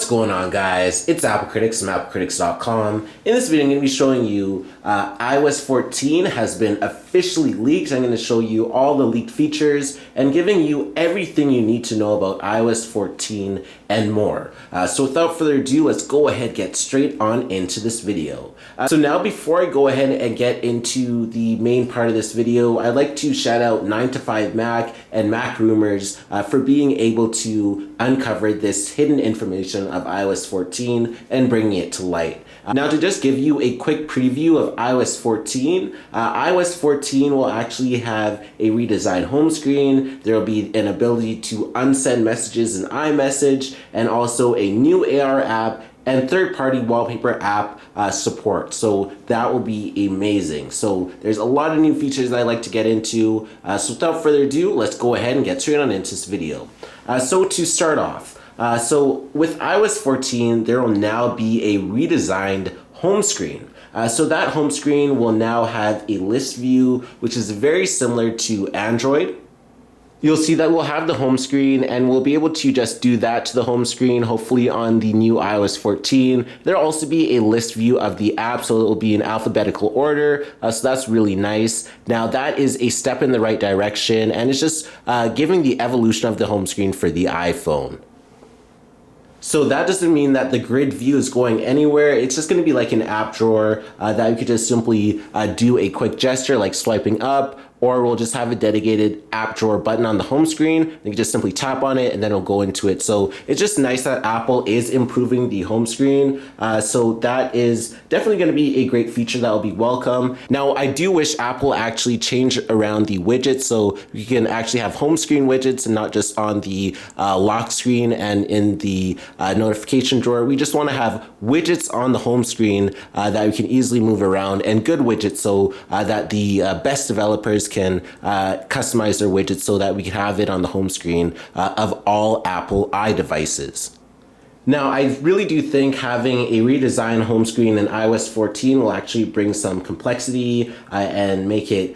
What's going on, guys? It's Apple Critics from applecritics.com. In this video, I'm going to be showing you iOS 14 has been officially leaked. I'm going to show you all the leaked features and giving you everything you need to know about iOS 14 and more. So without further ado, let's go ahead and get straight on into this video. So now before I go ahead and get into the main part of this video, I'd like to shout out 9to5Mac and Mac Rumors for being able to uncover this hidden information of iOS 14 and bringing it to light. Now to just give you a quick preview of iOS 14, iOS 14 will actually have a redesigned home screen. There will be an ability to unsend messages in iMessage and also a new AR app and third-party wallpaper app support. So that will be amazing. So there's a lot of new features that I like to get into. So without further ado, let's go ahead and get straight on into this video. So to start off, so with iOS 14, there will now be a redesigned home screen. So that home screen will now have a list view, which is very similar to Android. You'll see that we'll have the home screen and we'll be able to just do that to the home screen, hopefully on the new iOS 14. There'll also be a list view of the app, so it will be in alphabetical order. So that's really nice. Now that is a step in the right direction, and it's just giving the evolution of the home screen for the iPhone. So that doesn't mean that the grid view is going anywhere. It's just going to be like an app drawer that you could just simply do a quick gesture like swiping up, or we'll just have a dedicated app drawer button on the home screen. You can just simply tap on it and then it'll go into it. So it's just nice that Apple is improving the home screen. So that is definitely going to be a great feature that will be welcome. Now, I do wish Apple actually changed around the widgets so you can actually have home screen widgets and not just on the lock screen and in the notification drawer. We just want to have widgets on the home screen that we can easily move around, and good widgets so that the best developers can customize their widgets so that we can have it on the home screen of all Apple iDevices. Now, I really do think having a redesigned home screen in iOS 14 will actually bring some complexity and make it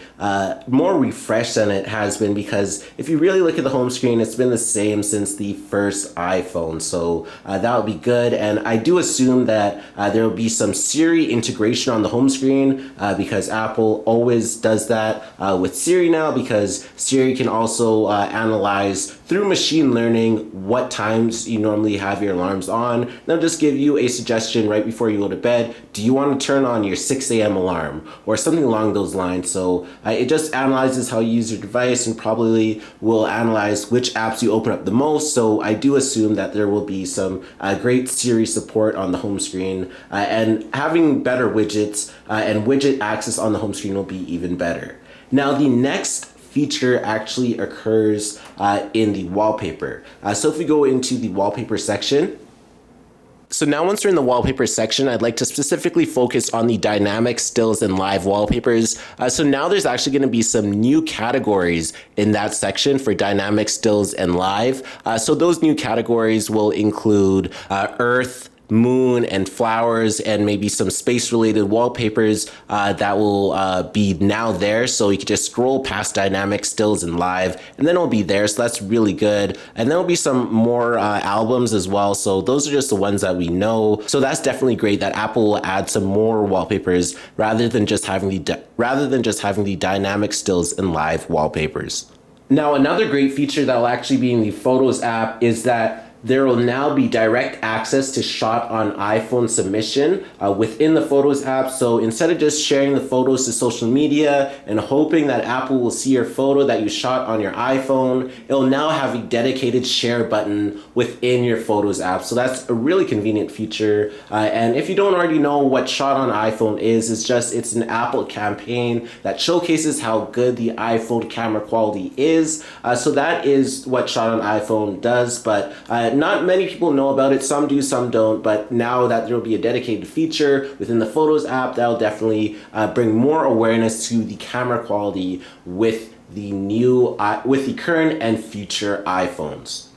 more refreshed than it has been, because if you really look at the home screen, it's been the same since the first iPhone. So that will be good. And I do assume that there will be some Siri integration on the home screen because Apple always does that with Siri now, because Siri can also analyze through machine learning what times you normally have your alarms on. They'll just give you a suggestion right before you go to bed. Do you want to turn on your 6 a.m. alarm or something along those lines? So it just analyzes how you use your device and probably will analyze which apps you open up the most. So I do assume that there will be some great Siri support on the home screen, and having better widgets and widget access on the home screen will be even better. Now, the next feature actually occurs in the wallpaper. So if we go into the wallpaper section, so now once we're in the wallpaper section, I'd like to specifically focus on the dynamic stills and live wallpapers. So now there's actually going to be some new categories in that section for dynamic stills and live. So those new categories will include Earth, moon, and flowers, and maybe some space-related wallpapers that will be now there. So you can just scroll past dynamic stills and live, and then it'll be there. So that's really good. And there'll be some more albums as well. So those are just the ones that we know. So that's definitely great that Apple will add some more wallpapers rather than just having the dynamic stills and live wallpapers. Now, another great feature that will actually be in the Photos app is that there will now be direct access to shot on iPhone submission within the Photos app. So instead of just sharing the photos to social media and hoping that Apple will see your photo that you shot on your iPhone, it'll now have a dedicated share button within your Photos app. So that's a really convenient feature. And if you don't already know what shot on iPhone is, it's an Apple campaign that showcases how good the iPhone camera quality is. So that is what shot on iPhone does, but not many people know about it. Some do, some don't. But now that there will be a dedicated feature within the Photos app, that'll definitely bring more awareness to the camera quality with the current and future iPhones.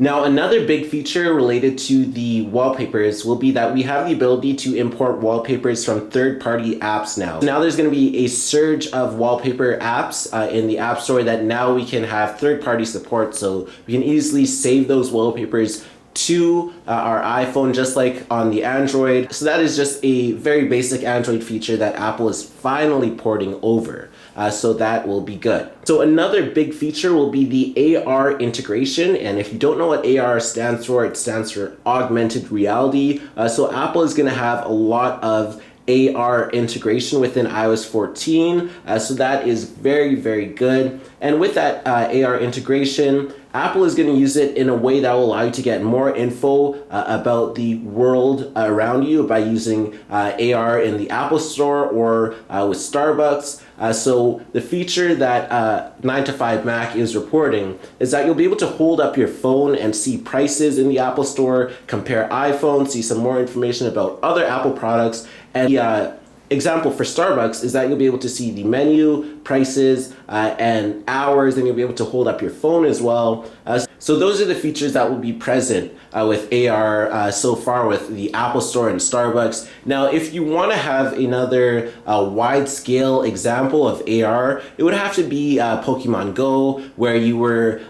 Now, another big feature related to the wallpapers will be that we have the ability to import wallpapers from third-party apps now. Now there's going to be a surge of wallpaper apps in the App Store that now we can have third-party support, so we can easily save those wallpapers to our iPhone, just like on the Android. So that is just a very basic Android feature that Apple is finally porting over. So that will be good. So another big feature will be the AR integration. And if you don't know what AR stands for, it stands for augmented reality. So Apple is going to have a lot of AR integration within iOS 14. So that is very, very good. And with that AR integration, Apple is going to use it in a way that will allow you to get more info about the world around you by using AR in the Apple Store or with Starbucks. So the feature that 9 to 5 Mac is reporting is that you'll be able to hold up your phone and see prices in the Apple Store, compare iPhones, see some more information about other Apple products. And the example for Starbucks is that you'll be able to see the menu, prices, and hours, and you'll be able to hold up your phone as well. So those are the features that will be present with AR so far with the Apple Store and Starbucks. Now, if you want to have another wide-scale example of AR, it would have to be Pokemon Go, where you were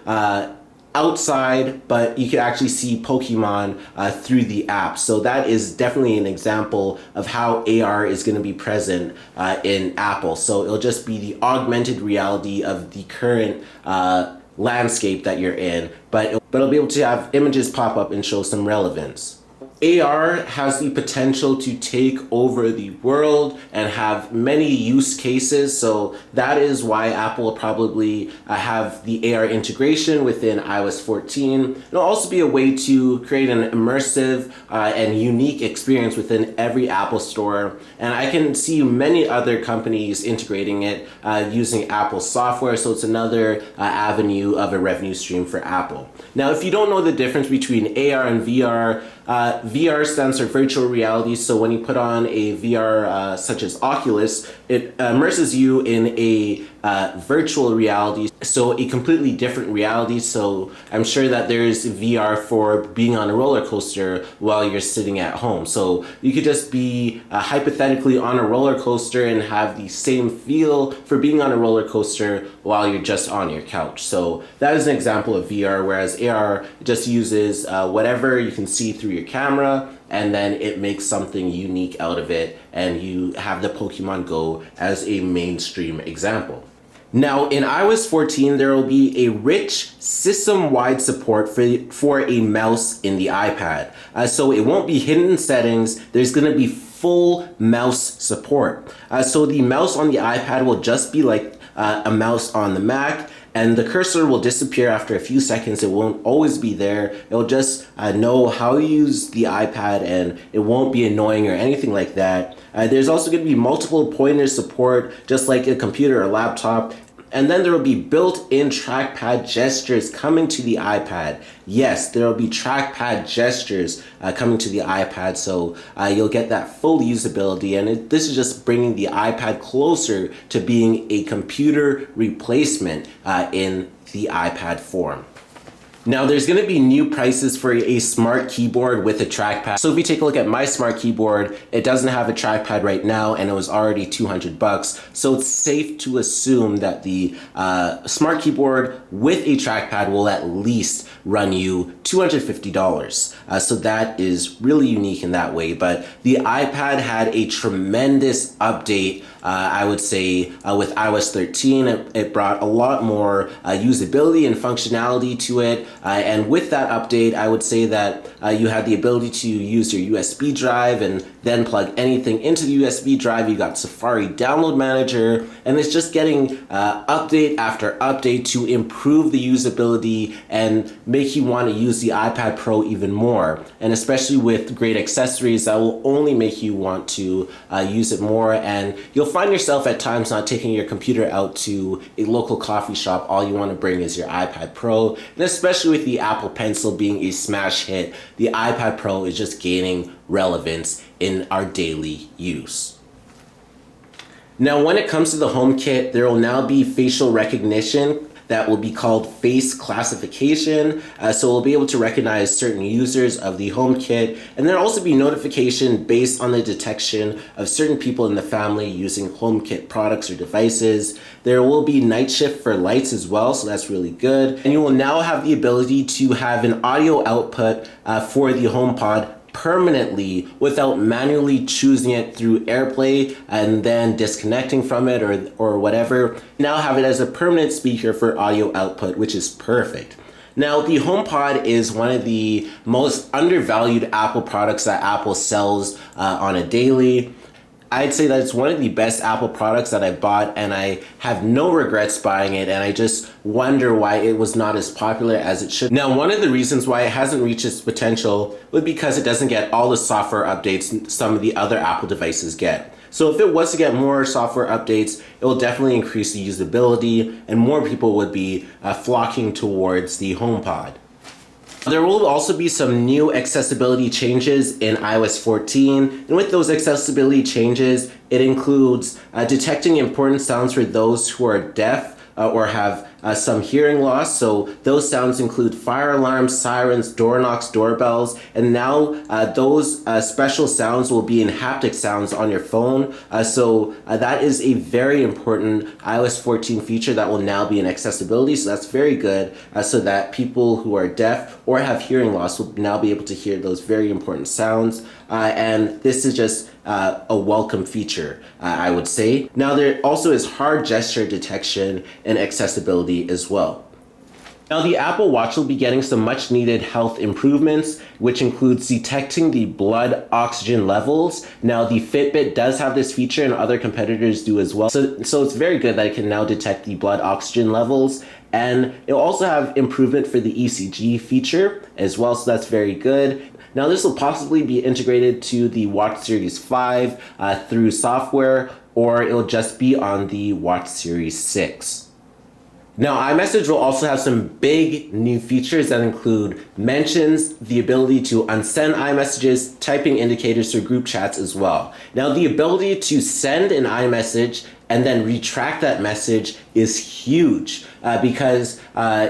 outside, but you could actually see Pokemon through the app. So that is definitely an example of how AR is going to be present in Apple. So it'll just be the augmented reality of the current landscape that you're in, but it'll be able to have images pop up and show some relevance. AR has the potential to take over the world and have many use cases, so that is why Apple will probably have the AR integration within iOS 14. It'll also be a way to create an immersive and unique experience within every Apple Store, and I can see many other companies integrating it using Apple software, so it's another avenue of a revenue stream for Apple. Now, if you don't know the difference between AR and VR, VR stands for virtual reality, so when you put on a VR such as Oculus, it immerses you in a virtual reality, so a completely different reality. So I'm sure that there's VR for being on a roller coaster while you're sitting at home. So you could just be hypothetically on a roller coaster and have the same feel for being on a roller coaster while you're just on your couch. So that is an example of VR, whereas AR just uses whatever you can see through your camera, and then it makes something unique out of it, and you have the Pokemon Go as a mainstream example. Now, in iOS 14, there will be a rich system-wide support for a mouse in the iPad. So it won't be hidden in settings. There's going to be full mouse support. So the mouse on the iPad will just be like a mouse on the Mac, and the cursor will disappear after a few seconds. It won't always be there. It'll just know how to use the iPad, and it won't be annoying or anything like that. There's also going to be multiple pointer support, just like a computer or laptop. And then there will be built-in trackpad gestures coming to the iPad. Yes, there will be trackpad gestures coming to the iPad, so you'll get that full usability. And this is just bringing the iPad closer to being a computer replacement in the iPad form. Now, there's going to be new prices for a smart keyboard with a trackpad. So if you take a look at my smart keyboard, it doesn't have a trackpad right now, and it was already $200. So it's safe to assume that the smart keyboard with a trackpad will at least run you $250. So that is really unique in that way. But the iPad had a tremendous update, I would say, with iOS 13. It brought a lot more usability and functionality to it. And with that update, I would say that you had the ability to use your USB drive and then plug anything into the USB drive. You got Safari Download Manager, and it's just getting update after update to improve the usability and make you want to use the iPad Pro even more. And especially with great accessories, that will only make you want to use it more. And you'll find yourself at times not taking your computer out to a local coffee shop. All you want to bring is your iPad Pro. And especially with the Apple Pencil being a smash hit, the iPad Pro is just gaining relevance in our daily use. Now, when it comes to the HomeKit, there will now be facial recognition that will be called face classification. So we'll be able to recognize certain users of the HomeKit, and there'll also be notification based on the detection of certain people in the family using HomeKit products or devices. There will be night shift for lights as well, so that's really good. And you will now have the ability to have an audio output for the HomePod permanently without manually choosing it through AirPlay and then disconnecting from it or whatever. Now have it as a permanent speaker for audio output, which is perfect. Now, the HomePod is one of the most undervalued Apple products that Apple sells on a daily. I'd say that it's one of the best Apple products that I bought, and I have no regrets buying it, and I just wonder why it was not as popular as it should. Now, one of the reasons why it hasn't reached its potential was because it doesn't get all the software updates some of the other Apple devices get. So if it was to get more software updates, it will definitely increase the usability, and more people would be flocking towards the HomePod. There will also be some new accessibility changes in iOS 14, and with those accessibility changes, it includes detecting important sounds for those who are deaf or have some hearing loss. So those sounds include fire alarms, sirens, door knocks, doorbells, and now those special sounds will be in haptic sounds on your phone. So that is a very important iOS 14 feature that will now be in accessibility. So that's very good, so that people who are deaf or have hearing loss will now be able to hear those very important sounds. And this is just a welcome feature, I would say. Now there also is hard gesture detection and accessibility as well. Now the Apple Watch will be getting some much needed health improvements, which includes detecting the blood oxygen levels. Now the Fitbit does have this feature and other competitors do as well. So it's very good that it can now detect the blood oxygen levels. And it'll also have improvement for the ECG feature as well, so that's very good. Now this will possibly be integrated to the Watch Series 5 through software, or it'll just be on the Watch Series 6. Now, iMessage will also have some big new features that include mentions, the ability to unsend iMessages, typing indicators for group chats as well. Now, the ability to send an iMessage and then retract that message is huge because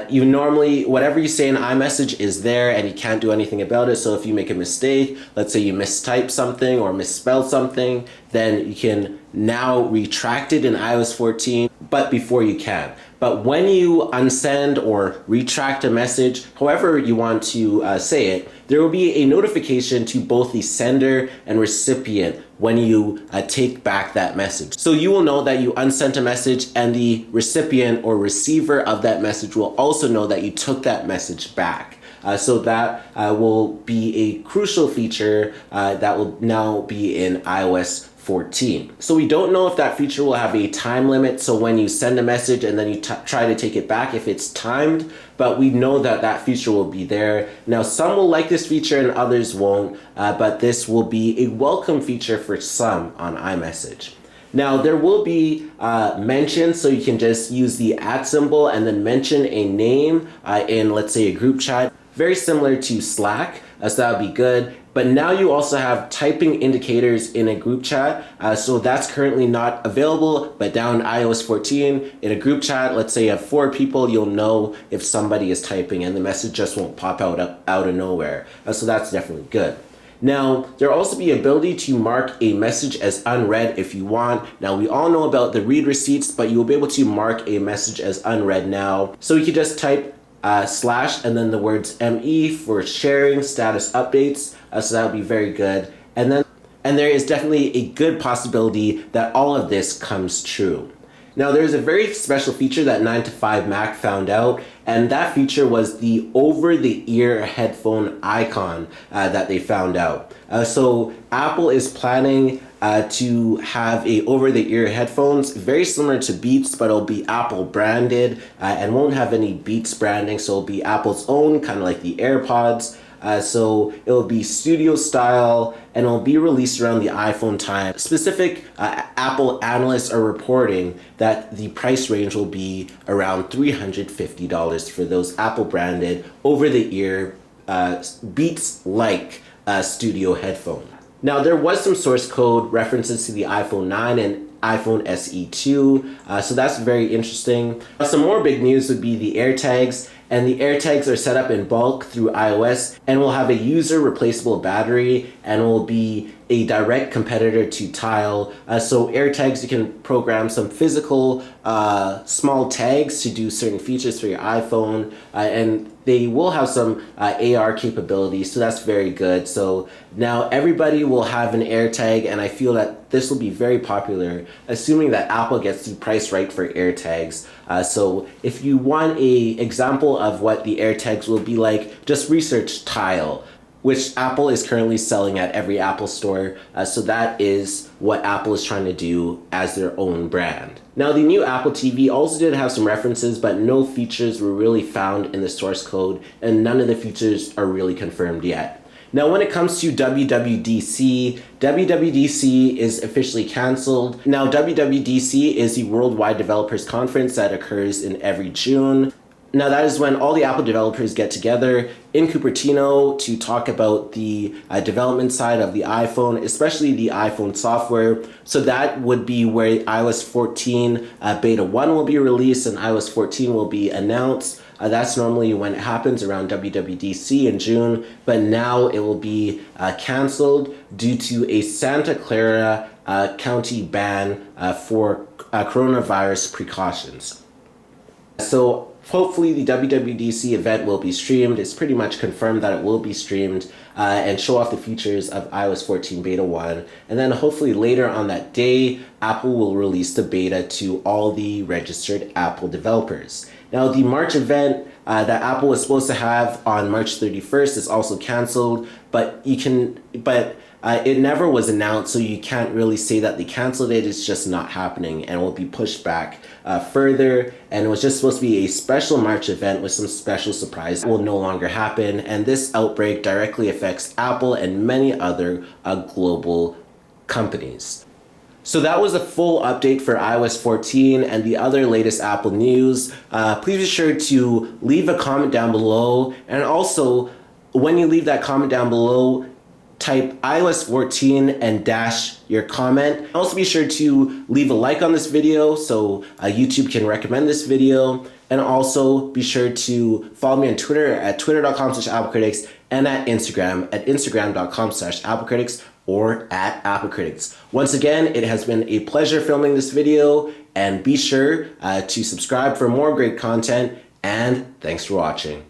you normally, whatever you say in iMessage is there and you can't do anything about it. So if you make a mistake, let's say you mistype something or misspell something, then you can now retract it in iOS 14, but before you can. But when you unsend or retract a message, however you want to say it, there will be a notification to both the sender and recipient when you take back that message. So you will know that you unsent a message, and the recipient or receiver of that message will also know that you took that message back. So that will be a crucial feature that will now be in iOS 14. So we don't know if that feature will have a time limit, so when you send a message and then you try to take it back, if it's timed, but we know that that feature will be there. Now some will like this feature and others won't, but this will be a welcome feature for some on iMessage. Now there will be mentions, so you can just use the @ symbol and then mention a name in, let's say, a group chat, very similar to Slack, so that would be good. But now you also have typing indicators in a group chat, so that's currently not available, but down in iOS 14, in a group chat, let's say you have 4 people, you'll know if somebody is typing and the message just won't pop out of nowhere, so that's definitely good. Now, there will also be / to mark a message as unread if you want. Now, we all know about the read receipts, but you will be able to mark a message as unread now. So you can just type / and then the words ME for sharing status updates, so that would be very good. And there is definitely a good possibility that all of this comes true. Now, there's a very special feature that 9to5Mac found out, and that feature was the over-the-ear headphone icon that they found out. So Apple is planning to have a over-the-ear headphones, very similar to Beats, but it'll be Apple branded and won't have any Beats branding, so it'll be Apple's own, kind of like the AirPods. So it'll be studio style, and it'll be released around the iPhone time. Specific Apple analysts are reporting that the price range will be around $350 for those Apple branded over-the-ear Beats-like studio headphones. Now, there was some source code references to the iPhone 9 and iPhone SE 2, so that's very interesting. Some more big news would be the AirTags, and the AirTags are set up in bulk through iOS and will have a user replaceable battery and will be a direct competitor to Tile. So AirTags, you can program some physical small tags to do certain features for your iPhone, and they will have some AR capabilities, so that's very good. So now everybody will have an AirTag, and I feel that this will be very popular, assuming that Apple gets the price right for AirTags. So if you want an example of what the AirTags will be like, just research Tile, which Apple is currently selling at every Apple store. So that is what Apple is trying to do as their own brand. Now, the new Apple TV also did have some references, but no features were really found in the source code, and none of the features are really confirmed yet. Now, when it comes to WWDC, WWDC is officially canceled. Now, WWDC is the Worldwide Developers Conference that occurs in every June. Now, that is when all the Apple developers get together in Cupertino to talk about the development side of the iPhone, especially the iPhone software. So that would be where iOS 14 Beta 1 will be released and iOS 14 will be announced. That's normally when it happens, around WWDC in June, but now it will be canceled due to a Santa Clara County ban for coronavirus precautions. So hopefully the WWDC event will be streamed. It's pretty much confirmed that it will be streamed and show off the features of iOS 14 Beta 1. And then hopefully later on that day, Apple will release the beta to all the registered Apple developers. Now, the March event that Apple was supposed to have on March 31st is also canceled, but it never was announced, so you can't really say that they canceled it. It's just not happening and will be pushed back further. And it was just supposed to be a special March event with some special surprise that will no longer happen. And this outbreak directly affects Apple and many other global companies. So that was a full update for iOS 14 and the other latest Apple news. Please be sure to leave a comment down below. And also, when you leave that comment down below, type iOS 14 and dash your comment. Also be sure to leave a like on this video so YouTube can recommend this video. And also be sure to follow me on Twitter at twitter.com/AppleCritics and at Instagram.com/AppleCritics or at AppleCritics. Once again, it has been a pleasure filming this video, and be sure to subscribe for more great content, and thanks for watching.